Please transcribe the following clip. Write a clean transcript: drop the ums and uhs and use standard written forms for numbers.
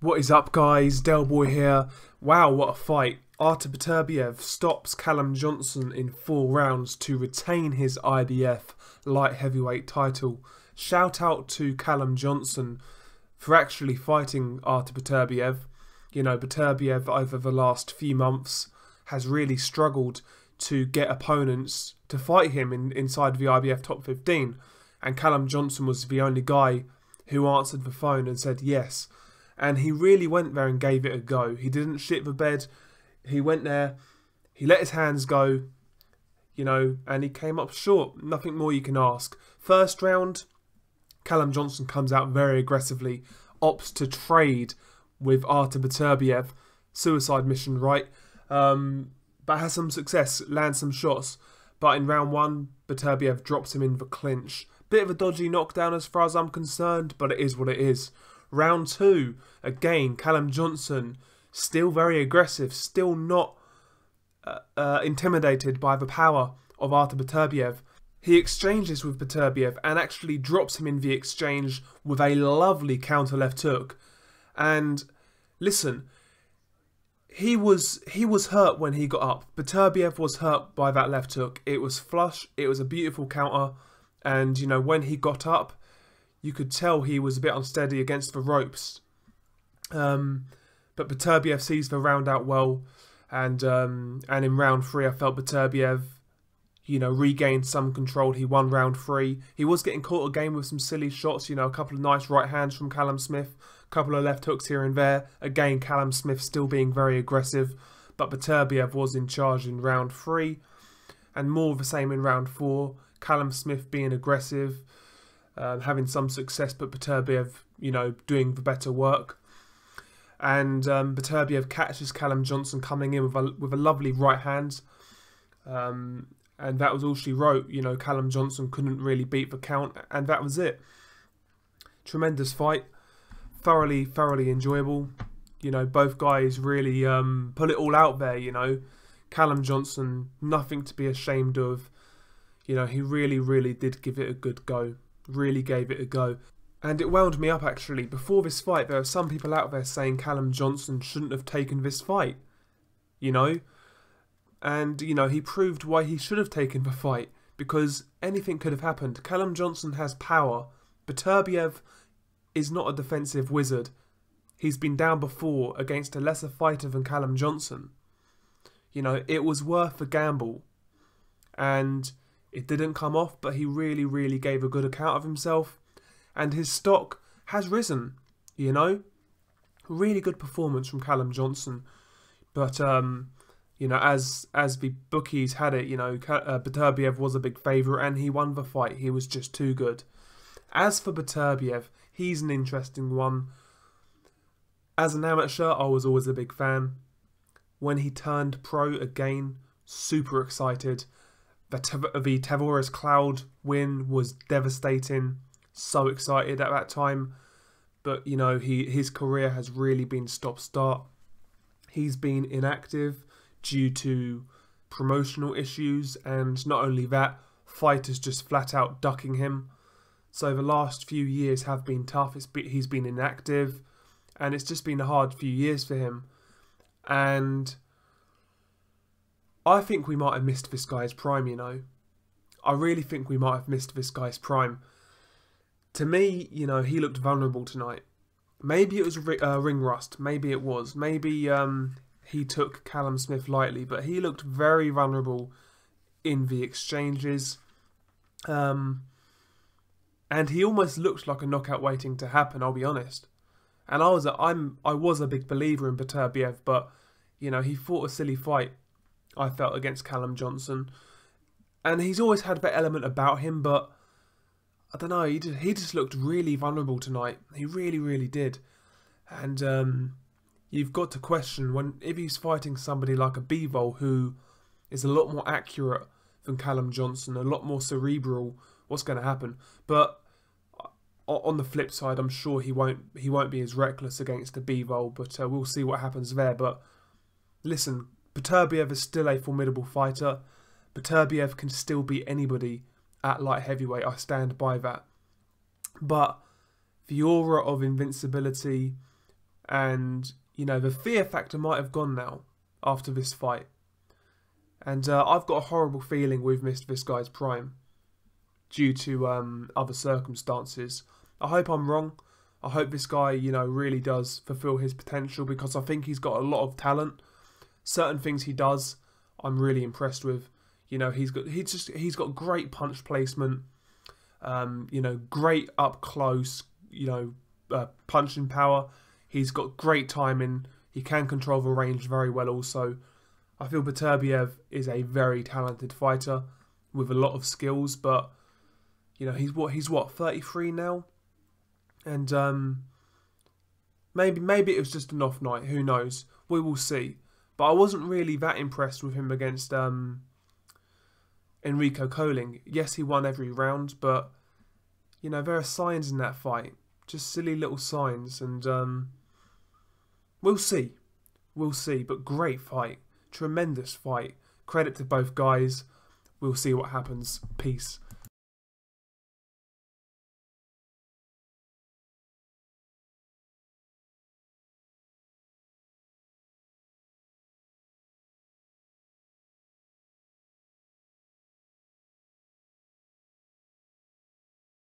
What is up, guys? Delboy here. Wow, what a fight. Artur Beterbiev stops Callum Johnson in 4 rounds to retain his IBF light heavyweight title. Shout out to Callum Johnson for actually fighting Artur Beterbiev. You know, Beterbiev over the last few months has really struggled to get opponents to fight him inside the IBF top 15. And Callum Johnson was the only guy who answered the phone and said yes. And he really went there and gave it a go. He didn't shit the bed. He went there, he let his hands go, you know, and he came up short. Nothing more you can ask. First round, Callum Johnson comes out very aggressively, opts to trade with Artur Beterbiev. Suicide mission, right? But has some success, lands some shots. But in round 1, Beterbiev drops him in the clinch. Bit of a dodgy knockdown as far as I'm concerned, but it is what it is. Round 2, again, Callum Johnson, still very aggressive, still not intimidated by the power of Artur Beterbiev. He exchanges with Beterbiev and actually drops him in the exchange with a lovely counter left hook. And listen, he was hurt when he got up. Beterbiev was hurt by that left hook. It was flush, it was a beautiful counter, and you know, when he got up, you could tell he was a bit unsteady against the ropes. But Beterbiev sees the round out well, and in round 3 I felt Beterbiev, you know, regained some control. He won round 3. He was getting caught again with some silly shots, you know, a couple of nice right hands from Callum Smith, a couple of left hooks here and there. Again, Callum Smith still being very aggressive, but Beterbiev was in charge in round 3, and more of the same in round 4. Callum Smith being aggressive, having some success, but Beterbiev, you know, doing the better work. And Beterbiev catches Callum Johnson coming in with a lovely right hand. And that was all she wrote. You know, Callum Johnson couldn't really beat the count, and that was it. Tremendous fight. Thoroughly enjoyable. You know, both guys really put it all out there, you know. Callum Johnson, nothing to be ashamed of. You know, he really did give it a good go. Really gave it a go. And it wound me up, actually. Before this fight, there were some people out there saying Callum Johnson shouldn't have taken this fight. You know? And, you know, he proved why he should have taken the fight. Because anything could have happened. Callum Johnson has power. Beterbiev is not a defensive wizard. He's been down before against a lesser fighter than Callum Johnson. You know, it was worth a gamble. And it didn't come off, but he really gave a good account of himself. And his stock has risen, you know. Really good performance from Callum Johnson. But, you know, as the bookies had it, you know, Beterbiev was a big favourite and he won the fight. He was just too good. As for Beterbiev, he's an interesting one. As an amateur, I was always a big fan. When he turned pro again, super excited. The Tavares Cloud win was devastating. So excited at that time, but you know, his career has really been stop-start. He's been inactive due to promotional issues, and not only that, fighters just flat out ducking him. So the last few years have been tough. He's been inactive, and it's just been a hard few years for him. And I think we might have missed this guy's prime, you know. I really think we might have missed this guy's prime. To me, you know, he looked vulnerable tonight. Maybe it was ring rust. Maybe it was. Maybe he took Callum Smith lightly. But he looked very vulnerable in the exchanges. And he almost looked like a knockout waiting to happen, I'll be honest. And I was a big believer in Beterbiev. But, you know, he fought a silly fight, I felt, against Callum Johnson. And he's always had that element about him, but I don't know, he just looked really vulnerable tonight. He really did. And you've got to question, if he's fighting somebody like a Bivol, who is a lot more accurate than Callum Johnson, a lot more cerebral, what's going to happen? But on the flip side, I'm sure he won't be as reckless against a Bivol, but we'll see what happens there. But listen, Beterbiev is still a formidable fighter. Beterbiev can still beat anybody at light heavyweight. I stand by that. But the aura of invincibility, and you know the fear factor might have gone now after this fight. And I've got a horrible feeling we've missed this guy's prime due to other circumstances. I hope I'm wrong. I hope this guy, you know, really does fulfill his potential, because I think he's got a lot of talent. Certain things he does, I'm really impressed with. You know, he's got great punch placement. You know, great up close. You know, punching power. He's got great timing. He can control the range very well. Also, I feel Beterbiev is a very talented fighter with a lot of skills, but you know, he's what 33 now, and maybe it was just an off night. Who knows? We will see. But I wasn't really that impressed with him against Enrico Colling. Yes, he won every round, but you know, there are signs in that fight, just silly little signs, and we'll see. We'll see. But great fight. Tremendous fight. Credit to both guys. We'll see what happens. Peace.